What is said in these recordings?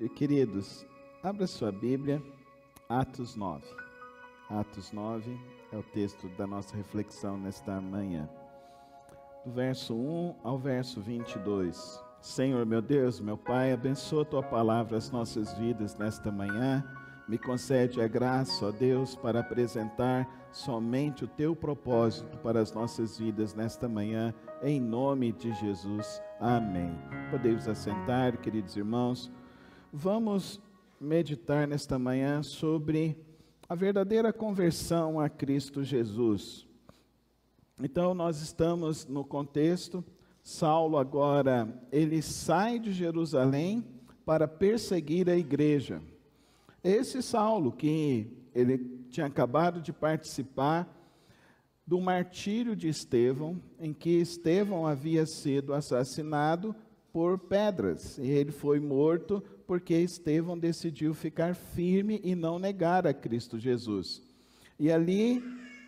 E queridos, abra sua Bíblia, Atos 9. Atos 9 é o texto da nossa reflexão nesta manhã. Do verso 1 ao verso 22. Senhor, meu Deus, meu Pai, abençoa a Tua palavra às nossas vidas nesta manhã. Me concede a graça, ó Deus, para apresentar somente o Teu propósito para as nossas vidas nesta manhã, em nome de Jesus. Amém. Podemos assentar, queridos irmãos. Vamos meditar nesta manhã sobre a verdadeira conversão a Cristo Jesus. Então, nós estamos no contexto, Saulo agora, ele sai de Jerusalém para perseguir a igreja. Esse Saulo, que ele tinha acabado de participar do martírio de Estevão, em que Estevão havia sido assassinado por pedras, e ele foi morto porque Estevão decidiu ficar firme e não negar a Cristo Jesus. E ali,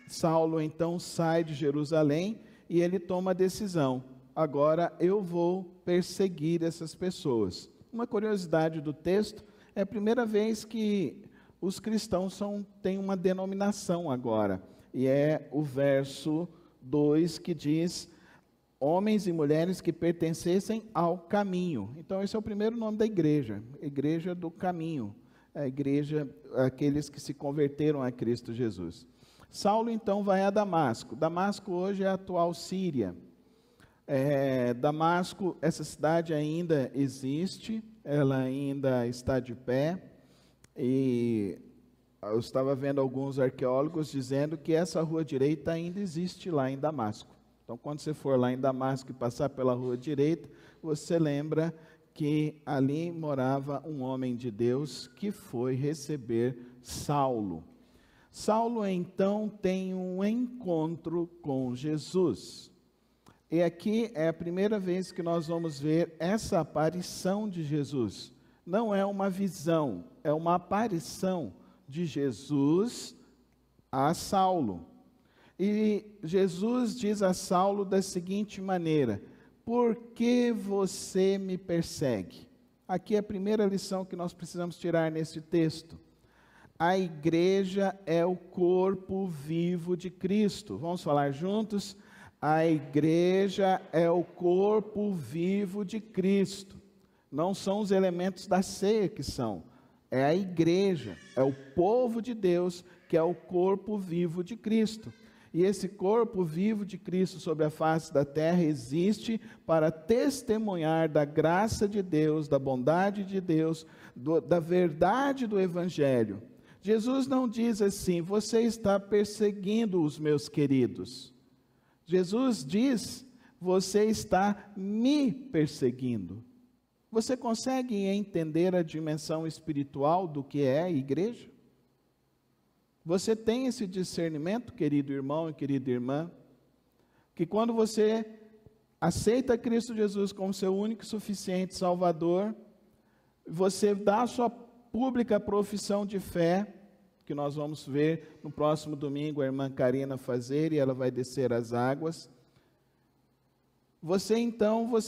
Saulo então sai de Jerusalém e ele toma a decisão: agora eu vou perseguir essas pessoas. Uma curiosidade do texto, é a primeira vez que os cristãos têm uma denominação agora, e é o verso 2 que diz: homens e mulheres que pertencessem ao caminho. Então esse é o primeiro nome da igreja, Igreja do Caminho, a igreja, aqueles que se converteram a Cristo Jesus. Saulo então vai a Damasco. Damasco hoje é a atual Síria. Damasco, essa cidade ainda existe, ela ainda está de pé, e eu estava vendo alguns arqueólogos dizendo que essa rua direita ainda existe lá em Damasco. Então, quando você for lá em Damasco e passar pela rua direita, você lembra que ali morava um homem de Deus que foi receber Saulo. Saulo, então, tem um encontro com Jesus. E aqui é a primeira vez que nós vamos ver essa aparição de Jesus. Não é uma visão, é uma aparição de Jesus a Saulo. E Jesus diz a Saulo da seguinte maneira: por que você me persegue? Aqui é a primeira lição que nós precisamos tirar nesse texto. A igreja é o corpo vivo de Cristo. Vamos falar juntos? A igreja é o corpo vivo de Cristo. Não são os elementos da ceia que são. É a igreja, é o povo de Deus que é o corpo vivo de Cristo. E esse corpo vivo de Cristo sobre a face da terra existe para testemunhar da graça de Deus, da bondade de Deus, da verdade do Evangelho. Jesus não diz assim: você está perseguindo os meus queridos. Jesus diz: você está me perseguindo. Você consegue entender a dimensão espiritual do que é a igreja? Você tem esse discernimento, querido irmão e querida irmã, que quando você aceita Cristo Jesus como seu único e suficiente Salvador, você dá a sua pública profissão de fé, que nós vamos ver no próximo domingo a irmã Karina fazer, e ela vai descer as águas. Você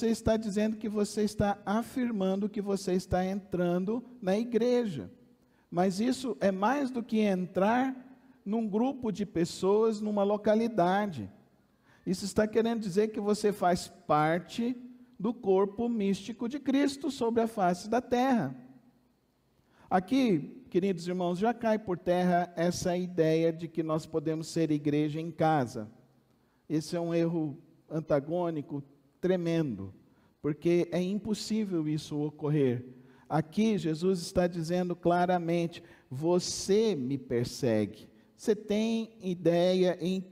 está dizendo que você está afirmando que você está entrando na igreja. Mas isso é mais do que entrar num grupo de pessoas, numa localidade. Isso está querendo dizer que você faz parte do corpo místico de Cristo sobre a face da terra. Aqui, queridos irmãos, já cai por terra essa ideia de que nós podemos ser igreja em casa. Esse é um erro antagônico tremendo, porque é impossível isso ocorrer. Aqui Jesus está dizendo claramente: você me persegue. Você tem ideia e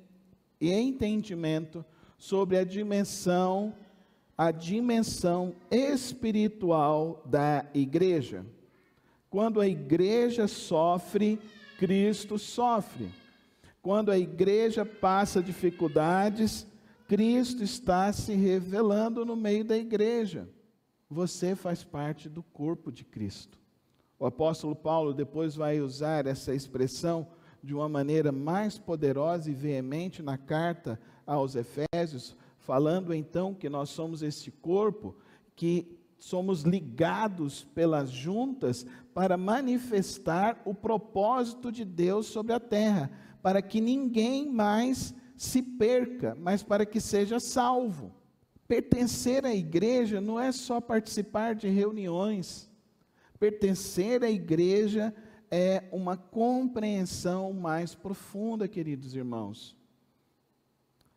entendimento sobre a dimensão espiritual da igreja. Quando a igreja sofre, Cristo sofre. Quando a igreja passa dificuldades, Cristo está se revelando no meio da igreja. Você faz parte do corpo de Cristo. O apóstolo Paulo depois vai usar essa expressão de uma maneira mais poderosa e veemente na carta aos Efésios, falando então que nós somos esse corpo que somos ligados pelas juntas para manifestar o propósito de Deus sobre a terra, para que ninguém mais se perca, mas para que seja salvo. Pertencer à igreja não é só participar de reuniões. Pertencer à igreja é uma compreensão mais profunda, queridos irmãos.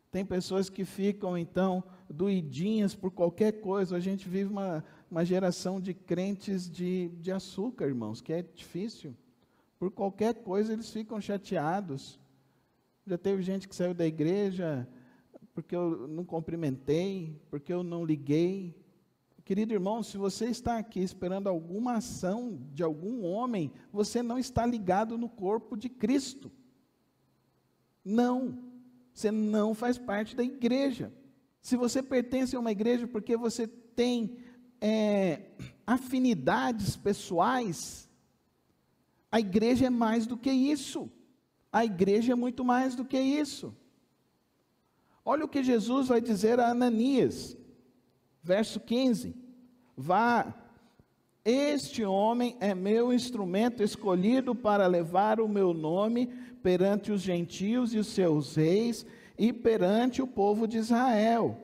Tem pessoas que ficam, então, doidinhas por qualquer coisa. A gente vive uma geração de crentes de açúcar, irmãos, que é difícil. Por qualquer coisa eles ficam chateados. Já teve gente que saiu da igreja porque eu não cumprimentei, porque eu não liguei. Querido irmão, se você está aqui esperando alguma ação de algum homem, você não está ligado no corpo de Cristo. Não, você não faz parte da igreja. Se você pertence a uma igreja porque você tem afinidades pessoais, a igreja é mais do que isso. A igreja é muito mais do que isso. Olha o que Jesus vai dizer a Ananias, verso 15: vá, este homem é meu instrumento escolhido para levar o meu nome perante os gentios e os seus reis e perante o povo de Israel.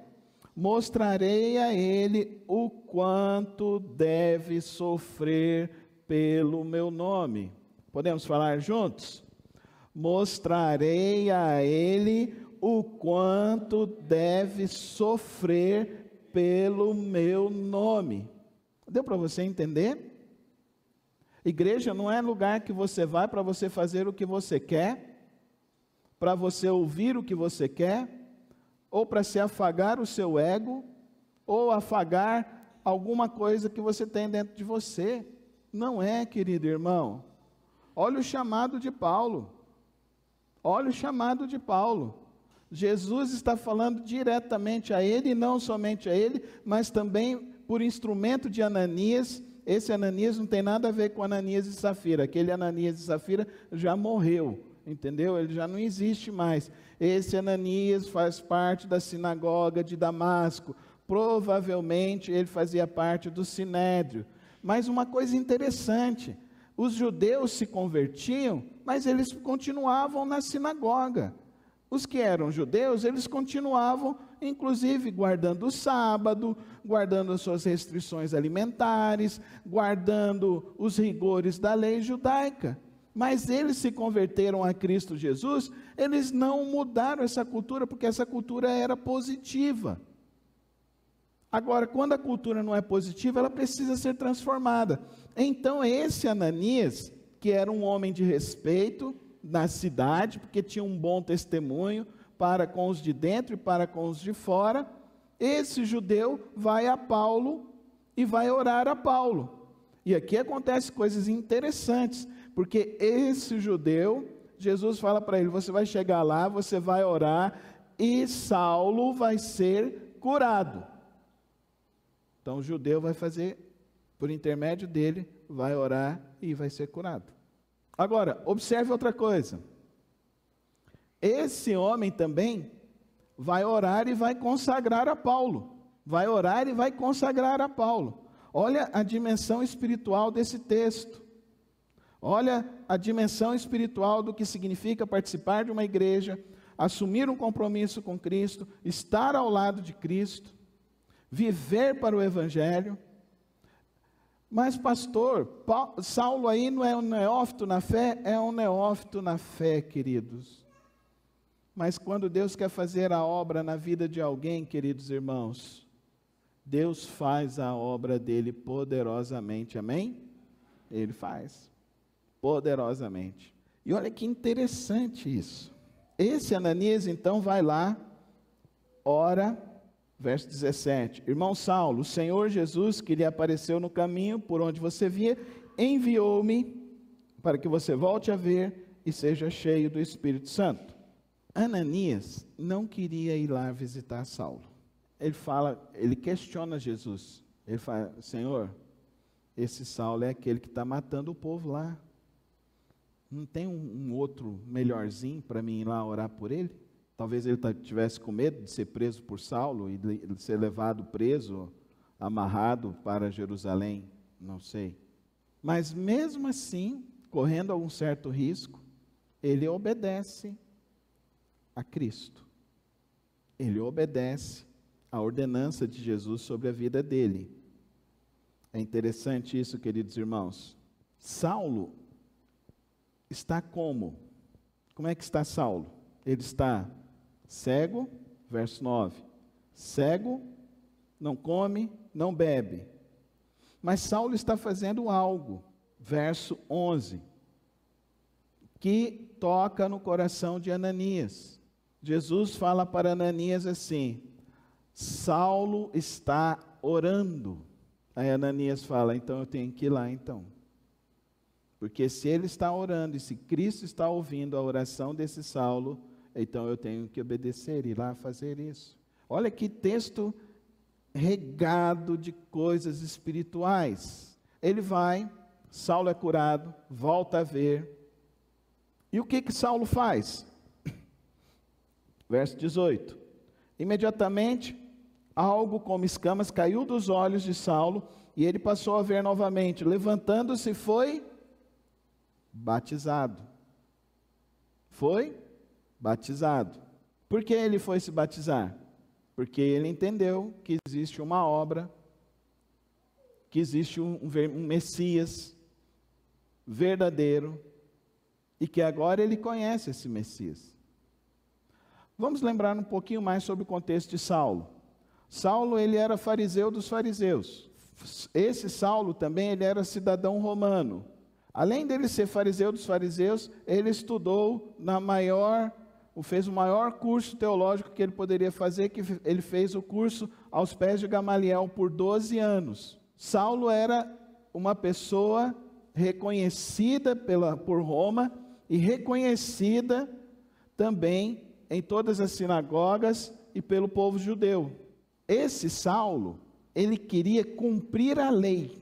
Mostrarei a ele o quanto deve sofrer pelo meu nome. Podemos falar juntos? Mostrarei a ele o quanto deve sofrer pelo meu nome. Deu para você entender? Igreja não é lugar que você vai para você fazer o que você quer, para você ouvir o que você quer, ou para se afagar o seu ego, ou afagar alguma coisa que você tem dentro de você. Não é, querido irmão. Olha o chamado de Paulo. Olha o chamado de Paulo. Jesus está falando diretamente a ele, e não somente a ele, mas também por instrumento de Ananias. Esse Ananias não tem nada a ver com Ananias e Safira. Aquele Ananias e Safira já morreu, entendeu? Ele já não existe mais. Esse Ananias faz parte da sinagoga de Damasco. Provavelmente ele fazia parte do Sinédrio. Mas uma coisa interessante, os judeus se convertiam, mas eles continuavam na sinagoga. Os que eram judeus, eles continuavam, inclusive, guardando o sábado, guardando as suas restrições alimentares, guardando os rigores da lei judaica. Mas eles se converteram a Cristo Jesus, eles não mudaram essa cultura, porque essa cultura era positiva. Agora, quando a cultura não é positiva, ela precisa ser transformada. Então, esse Ananias, que era um homem de respeito na cidade, porque tinha um bom testemunho para com os de dentro e para com os de fora, esse judeu vai a Paulo e vai orar a Paulo. E aqui acontecem coisas interessantes, porque esse judeu, Jesus fala para ele: você vai chegar lá, você vai orar e Saulo vai ser curado. Então o judeu vai fazer, por intermédio dele, vai orar e vai ser curado. Agora, observe outra coisa. Esse homem também vai orar e vai consagrar a Paulo. Vai orar e vai consagrar a Paulo. Olha a dimensão espiritual desse texto. Olha a dimensão espiritual do que significa participar de uma igreja, assumir um compromisso com Cristo, estar ao lado de Cristo, viver para o Evangelho. Mas pastor, Saulo aí não é um neófito na fé? É um neófito na fé, queridos. Mas quando Deus quer fazer a obra na vida de alguém, queridos irmãos, Deus faz a obra dele poderosamente, amém? Ele faz, poderosamente. E olha que interessante isso. Esse Ananias então vai lá, ora. Verso 17, irmão Saulo, o Senhor Jesus, que lhe apareceu no caminho por onde você via, enviou-me para que você volte a ver e seja cheio do Espírito Santo. Ananias não queria ir lá visitar Saulo. Ele questiona Jesus. Ele fala: Senhor, esse Saulo é aquele que está matando o povo lá. Não tem um outro melhorzinho para mim ir lá orar por ele? Talvez ele tivesse com medo de ser preso por Saulo e de ser levado preso amarrado para Jerusalém, não sei. Mas mesmo assim, correndo algum certo risco, ele obedece a Cristo. Ele obedece à ordenança de Jesus sobre a vida dele. É interessante isso, queridos irmãos. Saulo está como? Como é que está Saulo? Ele está cego, verso 9. Cego, não come, não bebe. Mas Saulo está fazendo algo, verso 11, que toca no coração de Ananias. Jesus fala para Ananias assim: Saulo está orando. Aí Ananias fala: então eu tenho que ir lá então. Porque se ele está orando e se Cristo está ouvindo a oração desse Saulo, então eu tenho que obedecer e ir lá fazer isso. Olha que texto regado de coisas espirituais. Ele vai, Saulo é curado, volta a ver. E o que Saulo faz? Verso 18. Imediatamente, algo como escamas caiu dos olhos de Saulo, e ele passou a ver novamente. Levantando-se, foi batizado. Foi batizado. Por que ele foi se batizar? Porque ele entendeu que existe uma obra, que existe um Messias verdadeiro, e que agora ele conhece esse Messias. Vamos lembrar um pouquinho mais sobre o contexto de Saulo. Saulo, ele era fariseu dos fariseus. Esse Saulo também, ele era cidadão romano. Além dele ser fariseu dos fariseus, ele estudou fez o maior curso teológico que ele poderia fazer, que ele fez o curso aos pés de Gamaliel por 12 anos. Saulo era uma pessoa reconhecida por Roma e reconhecida também em todas as sinagogas e pelo povo judeu. Esse Saulo, ele queria cumprir a lei.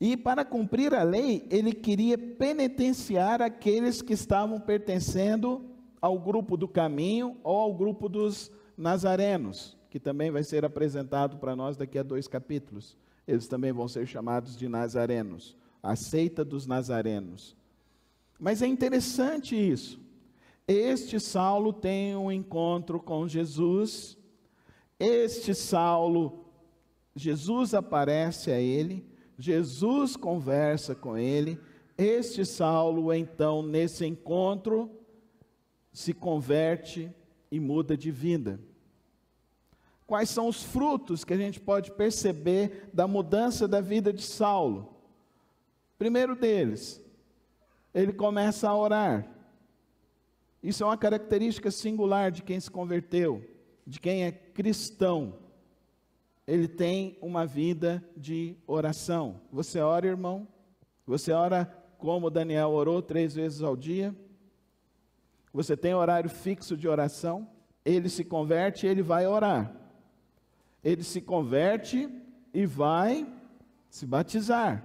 E para cumprir a lei, ele queria penitenciar aqueles que estavam pertencendo ao grupo do caminho ou ao grupo dos nazarenos, que também vai ser apresentado para nós daqui a 2 capítulos. Eles também vão ser chamados de nazarenos, a seita dos nazarenos. Mas é interessante isso. Este Saulo tem um encontro com Jesus. Este Saulo, Jesus aparece a ele, Jesus conversa com ele. Este Saulo, então, nesse encontro, se converte e muda de vida. Quais são os frutos que a gente pode perceber da mudança da vida de Saulo? Primeiro deles, ele começa a orar. Isso é uma característica singular de quem se converteu, de quem é cristão. Ele tem uma vida de oração. Você ora, irmão? Você ora como Daniel orou 3 vezes ao dia? Você tem horário fixo de oração? Ele se converte e ele vai orar. Ele se converte e vai se batizar.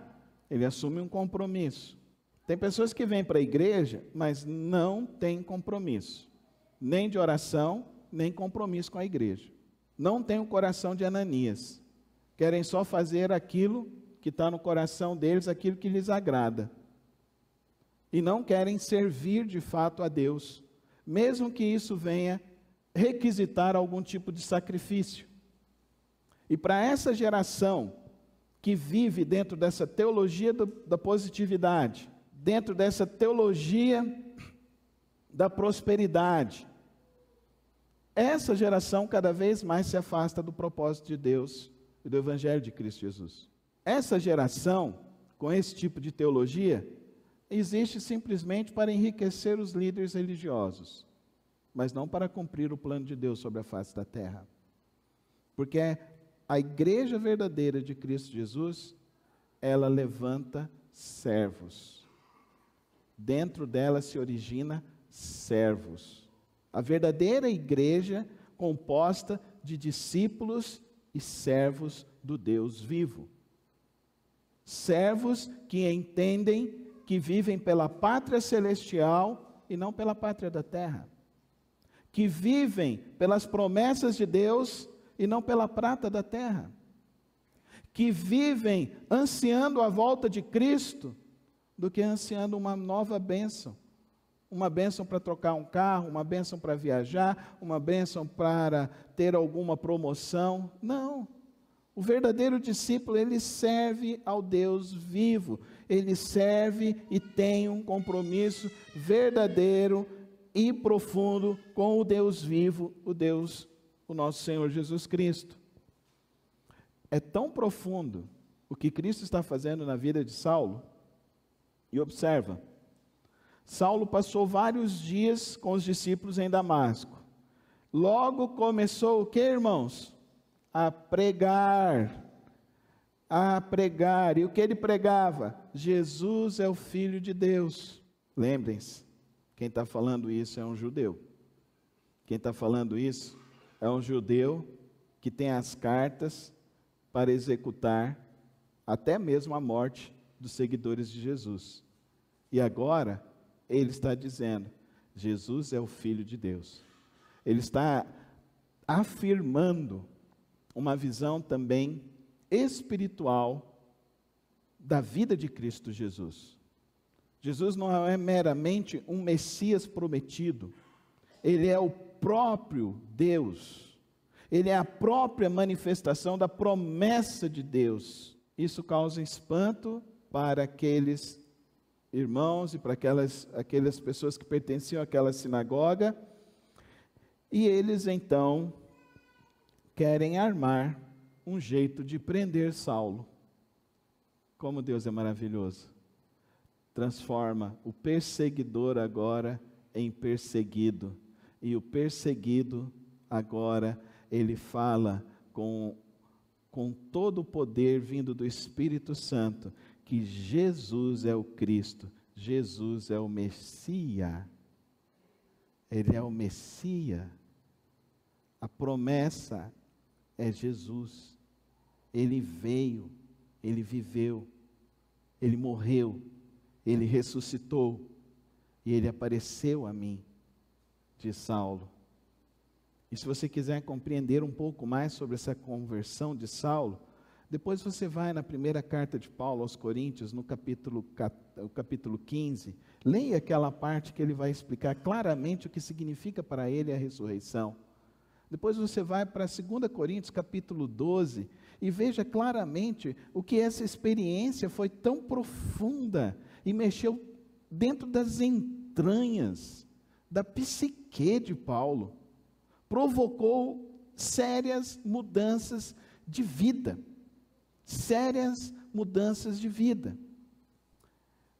Ele assume um compromisso. Tem pessoas que vêm para a igreja, mas não têm compromisso. Nem de oração, nem compromisso com a igreja. Não tem o coração de Ananias. Querem só fazer aquilo que está no coração deles, aquilo que lhes agrada. E não querem servir de fato a Deus, mesmo que isso venha requisitar algum tipo de sacrifício. E para essa geração que vive dentro dessa teologia da positividade, dentro dessa teologia da prosperidade, essa geração cada vez mais se afasta do propósito de Deus e do Evangelho de Cristo Jesus. Essa geração, com esse tipo de teologia, existe simplesmente para enriquecer os líderes religiosos, mas não para cumprir o plano de Deus sobre a face da terra. Porque a igreja verdadeira de Cristo Jesus, ela levanta servos. Dentro dela se origina servos. A verdadeira igreja composta de discípulos e servos do Deus vivo. Servos que entendem que vivem pela pátria celestial e não pela pátria da terra. Que vivem pelas promessas de Deus e não pela prata da terra. que vivem ansiando a volta de Cristo, do que ansiando uma nova bênção. Uma bênção para trocar um carro, uma bênção para viajar, uma bênção para ter alguma promoção. Não. O verdadeiro discípulo, ele serve ao Deus vivo. Ele serve e tem um compromisso verdadeiro e profundo com o Deus vivo, o nosso Senhor Jesus Cristo. É tão profundo o que Cristo está fazendo na vida de Saulo. E observa, Saulo passou vários dias com os discípulos em Damasco. Logo começou o que, irmãos? A pregar. E o que ele pregava? Jesus é o Filho de Deus. Lembrem-se, quem está falando isso é um judeu. Quem está falando isso é um judeu que tem as cartas para executar até mesmo a morte dos seguidores de Jesus. E agora, ele está dizendo, Jesus é o Filho de Deus. Ele está afirmando uma visão também espiritual da vida de Cristo Jesus. Jesus não é meramente um Messias prometido, ele é o próprio Deus, ele é a própria manifestação da promessa de Deus. Isso causa espanto para aqueles irmãos e para aquelas pessoas que pertenciam àquela sinagoga, e eles então querem armar um jeito de prender Saulo. Como Deus é maravilhoso. Transforma o perseguidor agora em perseguido, e o perseguido agora ele fala com todo o poder vindo do Espírito Santo, que Jesus é o Cristo, Jesus é o Messias, ele é o Messias, a promessa é Jesus, ele veio, ele viveu, ele morreu, ele ressuscitou, e ele apareceu a mim, diz Saulo. E se você quiser compreender um pouco mais sobre essa conversão de Saulo, depois você vai na primeira carta de Paulo aos Coríntios, no capítulo 15, leia aquela parte que ele vai explicar claramente o que significa para ele a ressurreição. Depois você vai para 2 Coríntios, capítulo 12, e veja claramente o que essa experiência foi tão profunda e mexeu dentro das entranhas da psique de Paulo. Provocou sérias mudanças de vida. Sérias mudanças de vida.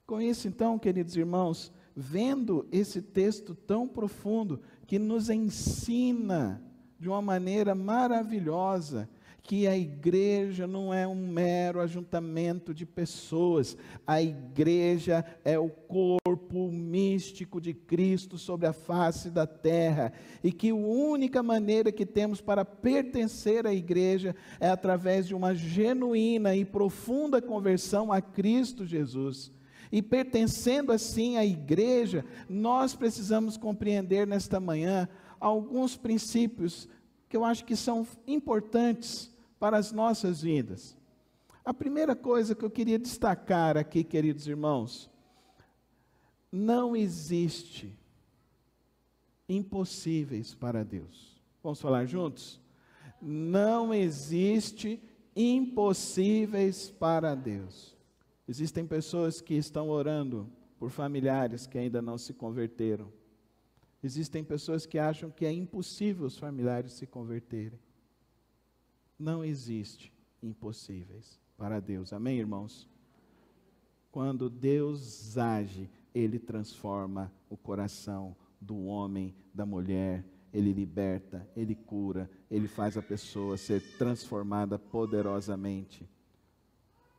Com isso, então, queridos irmãos, vendo esse texto tão profundo, que nos ensina de uma maneira maravilhosa, que a igreja não é um mero ajuntamento de pessoas, a igreja é o corpo místico de Cristo sobre a face da terra, e que a única maneira que temos para pertencer à igreja é através de uma genuína e profunda conversão a Cristo Jesus. E pertencendo assim à igreja, nós precisamos compreender nesta manhã alguns princípios que eu acho que são importantes para as nossas vidas. A primeira coisa que eu queria destacar aqui, queridos irmãos, não existe impossíveis para Deus. Vamos falar juntos? Não existe impossíveis para Deus. Existem pessoas que estão orando por familiares que ainda não se converteram. Existem pessoas que acham que é impossível os familiares se converterem. Não existe impossíveis para Deus. Amém, irmãos? Quando Deus age, Ele transforma o coração do homem, da mulher. Ele liberta, Ele cura, Ele faz a pessoa ser transformada poderosamente.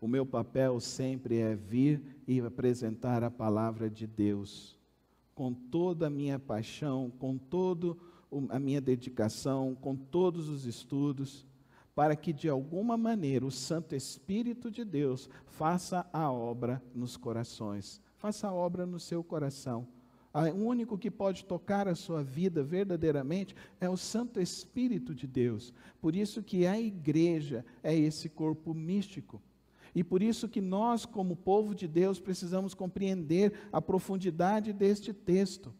O meu papel sempre é vir e apresentar a palavra de Deus, com toda a minha paixão, com toda a minha dedicação, com todos os estudos, para que de alguma maneira o Santo Espírito de Deus faça a obra nos corações, faça a obra no seu coração, O único que pode tocar a sua vida verdadeiramente é o Santo Espírito de Deus. Por isso que a igreja é esse corpo místico. E por isso que nós, como povo de Deus, precisamos compreender a profundidade deste texto.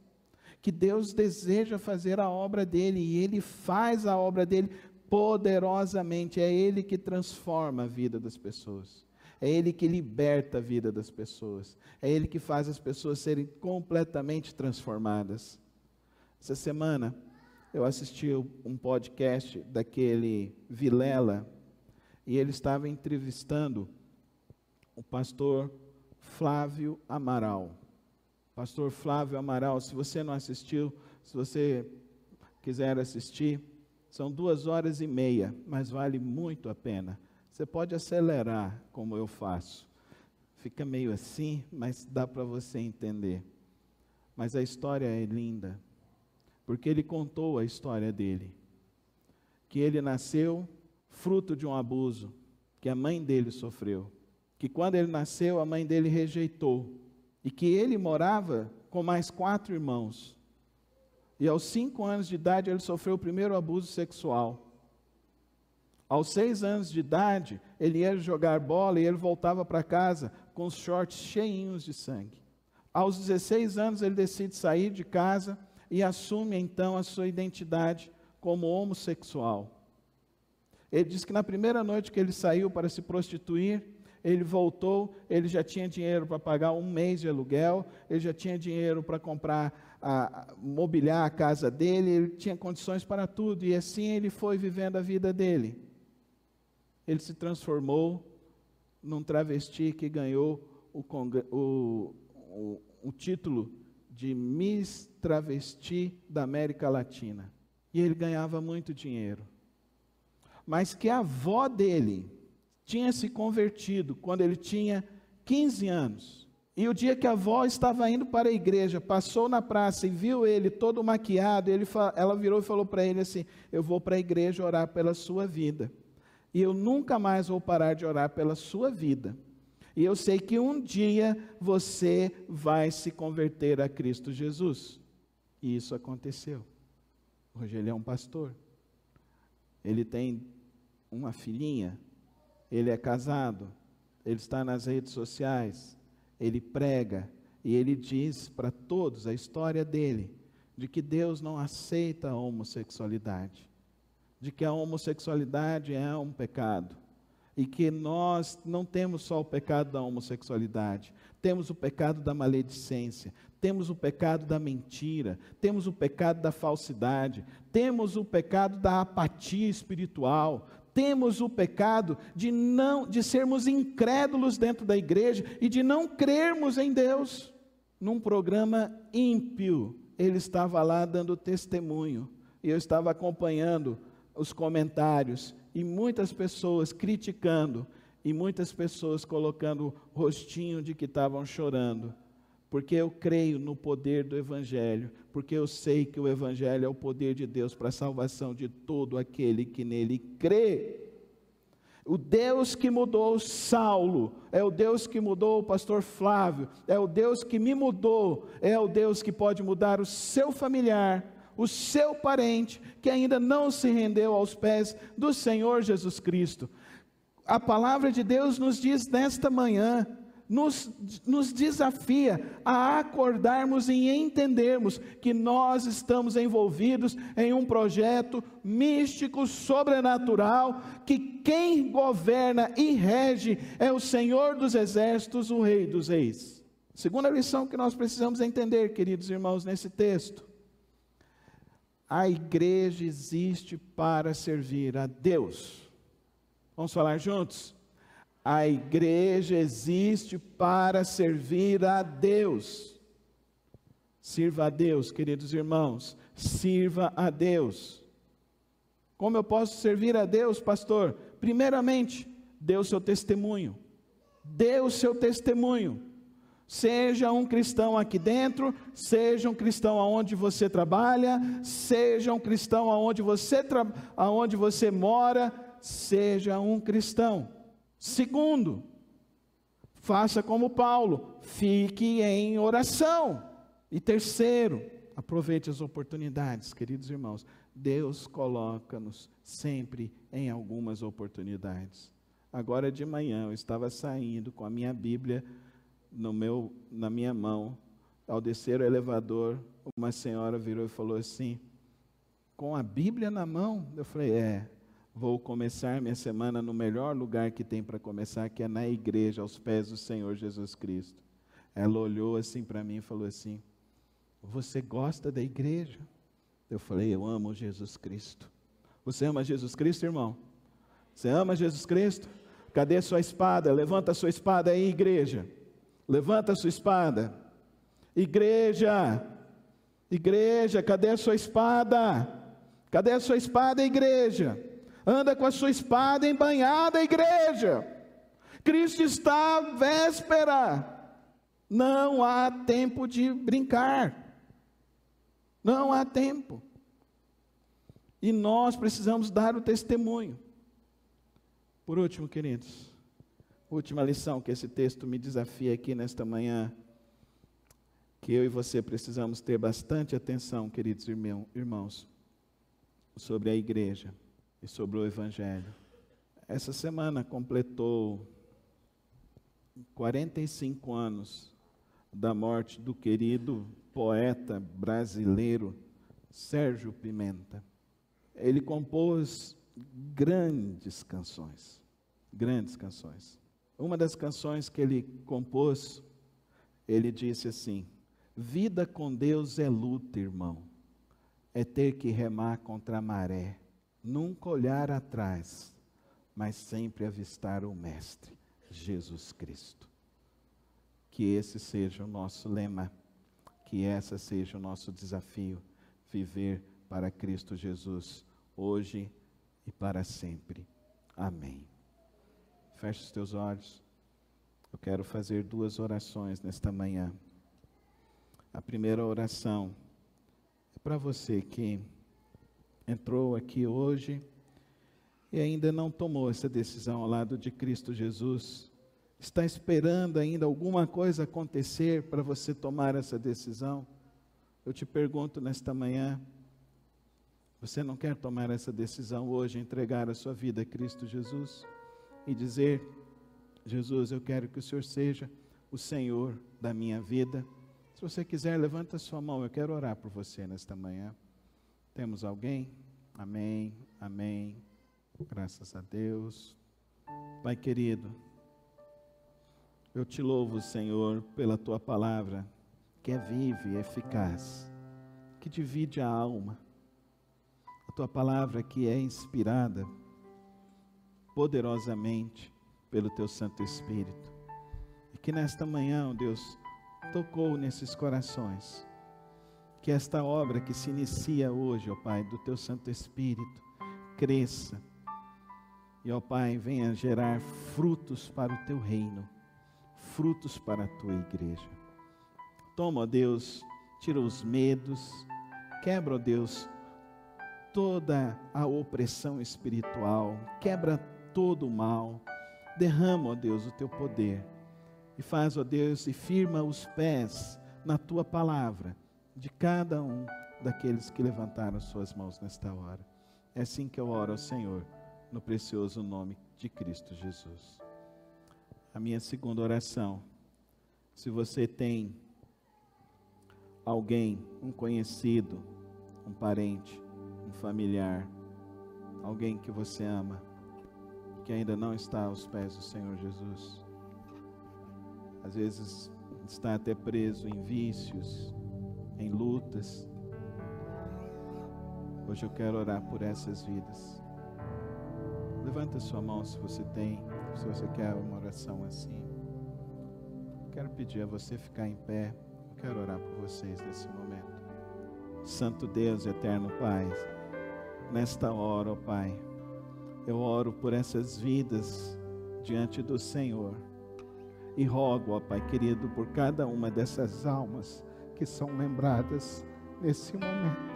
Que Deus deseja fazer a obra dele, e Ele faz a obra dele poderosamente. É Ele que transforma a vida das pessoas. É Ele que liberta a vida das pessoas. É Ele que faz as pessoas serem completamente transformadas. Essa semana, eu assisti um podcast daquele Vilela, e ele estava entrevistando o pastor Flávio Amaral. Pastor Flávio Amaral, se você não assistiu, se você quiser assistir, são 2h30, mas vale muito a pena. Você pode acelerar, como eu faço. Fica meio assim, mas dá para você entender. Mas a história é linda, porque ele contou a história dele. Que ele nasceu fruto de um abuso, que a mãe dele sofreu. Que quando ele nasceu, a mãe dele rejeitou. E que ele morava com mais 4 irmãos. E aos 5 anos de idade, ele sofreu o primeiro abuso sexual. Aos 6 anos de idade, ele ia jogar bola e ele voltava para casa com os shorts cheinhos de sangue. Aos 16 anos, ele decide sair de casa e assume então a sua identidade como homossexual. Ele diz que na primeira noite que ele saiu para se prostituir, ele voltou, ele já tinha dinheiro para pagar 1 mês de aluguel, ele já tinha dinheiro para comprar, mobiliar a casa dele, ele tinha condições para tudo, e assim ele foi vivendo a vida dele. Ele se transformou num travesti que ganhou o título de Miss Travesti da América Latina. E ele ganhava muito dinheiro. Mas que a avó dele tinha se convertido quando ele tinha 15 anos. E o dia que a avó estava indo para a igreja, passou na praça e viu ele todo maquiado, ela virou e falou para ele assim: eu vou para a igreja orar pela sua vida. E eu nunca mais vou parar de orar pela sua vida. E eu sei que um dia você vai se converter a Cristo Jesus. E isso aconteceu. Hoje ele é um pastor. Ele tem uma filhinha. Ele é casado. Ele está nas redes sociais. Ele prega. E ele diz para todos a história dele. De que Deus não aceita a homossexualidade. De que a homossexualidade é um pecado. E que nós não temos só o pecado da homossexualidade, temos o pecado da maledicência, temos o pecado da mentira, temos o pecado da falsidade, temos o pecado da apatia espiritual, temos o pecado de sermos incrédulos dentro da igreja e de não crermos em Deus. Num programa ímpio, ele estava lá dando testemunho, e eu estava acompanhando os comentários, e muitas pessoas criticando, e muitas pessoas colocando o rostinho de que estavam chorando, porque eu creio no poder do Evangelho, porque eu sei que o Evangelho é o poder de Deus para a salvação de todo aquele que nele crê. O Deus que mudou Saulo, é o Deus que mudou o pastor Flávio, é o Deus que me mudou, é o Deus que pode mudar o seu familiar, o seu parente, que ainda não se rendeu aos pés do Senhor Jesus Cristo. A palavra de Deus nos diz nesta manhã, nos desafia a acordarmos e entendermos que nós estamos envolvidos em um projeto místico, sobrenatural, que quem governa e rege é o Senhor dos Exércitos, o Rei dos Reis. Segunda lição que nós precisamos entender, queridos irmãos, nesse texto: a igreja existe para servir a Deus. Vamos falar juntos? A igreja existe para servir a Deus. Sirva a Deus, queridos irmãos. Sirva a Deus. Como eu posso servir a Deus, pastor? Primeiramente, dê o seu testemunho. Dê o seu testemunho. Seja um cristão aqui dentro, seja um cristão aonde você trabalha, seja um cristão aonde você mora, seja um cristão. Segundo, faça como Paulo, fique em oração. E terceiro, aproveite as oportunidades, queridos irmãos. Deus coloca-nos sempre em algumas oportunidades. Agora de manhã eu estava saindo com a minha Bíblia na minha mão. Ao descer o elevador, uma senhora virou e falou assim, com a Bíblia na mão? Eu falei, vou começar minha semana no melhor lugar que tem para começar, que é na igreja, aos pés do Senhor Jesus Cristo. Ela olhou assim para mim e falou assim, você gosta da igreja? Eu falei, eu amo Jesus Cristo. Você ama Jesus Cristo, irmão? Você ama Jesus Cristo? Cadê a sua espada? Levanta a sua espada aí, igreja. Levanta a sua espada. Igreja, igreja, cadê a sua espada? Cadê a sua espada, igreja? Anda com a sua espada embanhada, igreja. Cristo está à véspera. Não há tempo de brincar. Não há tempo. E nós precisamos dar o testemunho. Por último, queridos, última lição que esse texto me desafia aqui nesta manhã, que eu e você precisamos ter bastante atenção, queridos irmãos, sobre a igreja e sobre o Evangelho. Essa semana completou 45 anos da morte do querido poeta brasileiro Sérgio Pimenta. Ele compôs grandes canções. Uma das canções que ele compôs, ele disse assim, vida com Deus é luta, irmão, é ter que remar contra a maré, nunca olhar atrás, mas sempre avistar o Mestre, Jesus Cristo. Que esse seja o nosso lema, que esse seja o nosso desafio, viver para Cristo Jesus, hoje e para sempre. Amém. Feche os teus olhos. Eu quero fazer 2 orações nesta manhã. A primeira oração é para você que entrou aqui hoje e ainda não tomou essa decisão ao lado de Cristo Jesus. Está esperando ainda alguma coisa acontecer para você tomar essa decisão? Eu te pergunto nesta manhã, você não quer tomar essa decisão hoje, entregar a sua vida a Cristo Jesus e dizer, Jesus, eu quero que o Senhor seja o Senhor da minha vida? Se você quiser, levanta a sua mão, eu quero orar por você nesta manhã. Temos alguém? Amém, amém, graças a Deus. Pai querido, eu te louvo, Senhor, pela tua palavra, que é viva e eficaz, que divide a alma. A tua palavra que é inspirada poderosamente pelo teu Santo Espírito. E que nesta manhã, ó Deus, tocou nesses corações. Que esta obra que se inicia hoje, ó Pai, do teu Santo Espírito, cresça. E, ó Pai, venha gerar frutos para o teu reino, frutos para a tua igreja. Toma, ó Deus, tira os medos, quebra, ó Deus, toda a opressão espiritual, quebra todo o mal, derrama, ó Deus, o teu poder, e faz, ó Deus, e firma os pés na tua palavra, de cada um daqueles que levantaram suas mãos nesta hora. É assim que eu oro ao Senhor, no precioso nome de Cristo Jesus. A minha segunda oração, se você tem alguém, um conhecido, um parente, um familiar, alguém que você ama, que ainda não está aos pés do Senhor Jesus, às vezes está até preso em vícios, em lutas. Hoje eu quero orar por essas vidas. Levanta sua mão se você tem, se você quer uma oração assim. Quero pedir a você ficar em pé. Eu quero orar por vocês nesse momento. Santo Deus, eterno Pai, nesta hora, ó Pai, eu oro por essas vidas diante do Senhor e rogo, ó Pai querido, por cada uma dessas almas que são lembradas nesse momento.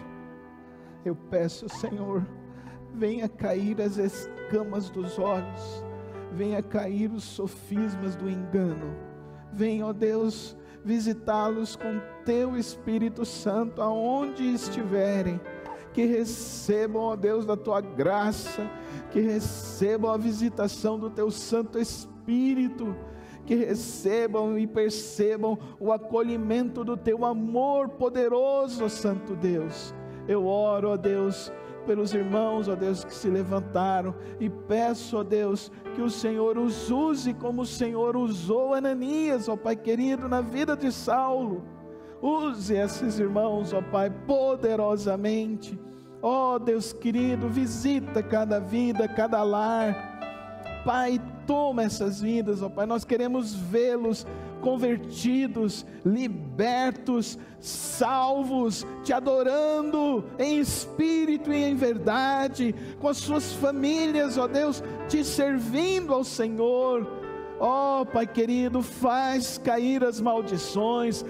Eu peço, Senhor, venha cair as escamas dos olhos, venha cair os sofismas do engano, venha, ó Deus, visitá-los com teu Espírito Santo aonde estiverem, que recebam, ó Deus, da tua graça, que recebam a visitação do teu Santo Espírito, que recebam e percebam o acolhimento do teu amor poderoso, Santo Deus. Eu oro, ó Deus, pelos irmãos, ó Deus, que se levantaram, e peço, ó Deus, que o Senhor os use como o Senhor usou Ananias, ó Pai querido, na vida de Saulo. Use esses irmãos, ó Pai, poderosamente. Ó Deus querido, visita cada vida, cada lar. Pai, toma essas vidas, ó Pai, nós queremos vê-los convertidos, libertos, salvos, te adorando em espírito e em verdade, com as suas famílias, ó Deus, te servindo ao Senhor. Ó Pai querido, faz cair as maldições,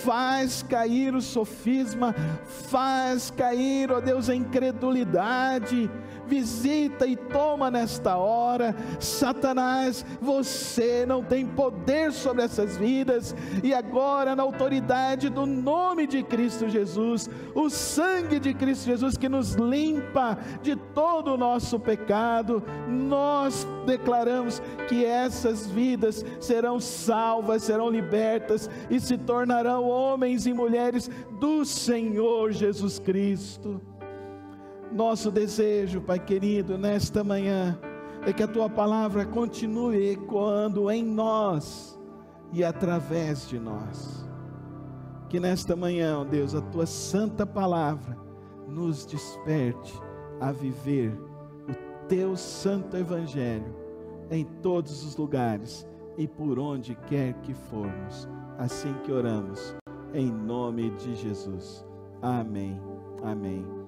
faz cair o sofisma, faz cair, ó Deus, a incredulidade. Visita e toma nesta hora. Satanás, você não tem poder sobre essas vidas, e agora, na autoridade do nome de Cristo Jesus, o sangue de Cristo Jesus que nos limpa de todo o nosso pecado, nós declaramos que essas vidas serão salvas, serão libertas e se tornarão homens e mulheres do Senhor Jesus Cristo. Nosso desejo, Pai querido, nesta manhã, é que a Tua palavra continue ecoando em nós e através de nós. Que nesta manhã, ó Deus, a Tua santa palavra nos desperte a viver o Teu santo evangelho em todos os lugares e por onde quer que formos. Assim que oramos, em nome de Jesus. Amém. Amém.